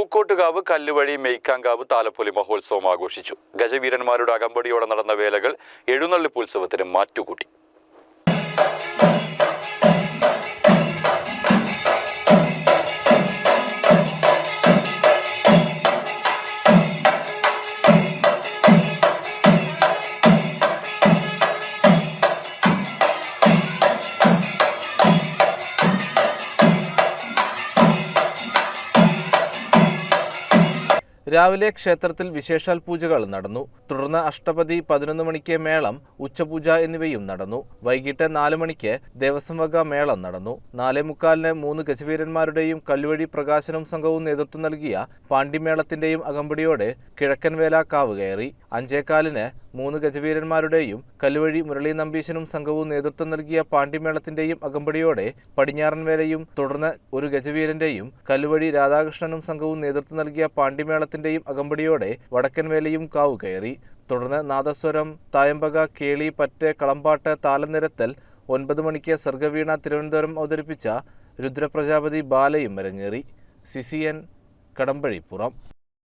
പൂക്കോട്ടുകാവ്, കല്ലുവഴി, മെയ്ക്കാങ്കാവ് താലപ്പൊലി മഹോത്സവം ആഘോഷിച്ചു. ഗജവീരന്മാരുടെ അകമ്പടിയോടെ നടന്ന വേലകൾ എഴുന്നള്ളിപ്പ് ഉത്സവത്തിന് മാറ്റുകൂട്ടി. രാവിലെ ക്ഷേത്രത്തിൽ വിശേഷാൽ പൂജകൾ നടന്നു. തുടർന്ന് അഷ്ടപതി 11 മണിക്ക് മേളം, ഉച്ചപൂജ എന്നിവയും നടന്നു. വൈകിട്ട് 4 മണിക്ക് ദേവസ്വം വക മേളം നടന്നു. 4:45-ന് 3 ഗജവീരന്മാരുടെയും കല്ലുവഴി പ്രകാശനും സംഘവും നേതൃത്വം നൽകിയ പാണ്ടിമേളത്തിന്റെയും അകമ്പടിയോടെ കിഴക്കൻവേല കാവ് കയറി. 5:15-ന് 3 ഗജവീരന്മാരുടെയും കല്ലുവഴി മുരളി നമ്പീശനും സംഘവും നേതൃത്വം നൽകിയ പാണ്ടിമേളത്തിന്റെയും അകമ്പടിയോടെ പടിഞ്ഞാറൻവേലയും, തുടർന്ന് 1 ഗജവീരന്റെയും കല്ലുവഴി രാധാകൃഷ്ണനും സംഘവും നേതൃത്വം നൽകിയ പാണ്ടിമേളത്തിന്റെയും അകമ്പടിയോടെ വടക്കൻവേലയും കാവ് കയറി. തുടർന്ന് നാദസ്വരം, തായമ്പക, കേളി, പറ്റ്, കളമ്പാട്ട്, താലനിരത്തൽ, 9 മണിക്ക് സർഗവീണ തിരുവനന്തപുരം അവതരിപ്പിച്ച രുദ്രപ്രജാപതി ബാലയും അരങ്ങേറി. CCN കടമ്പഴിപ്പുറം.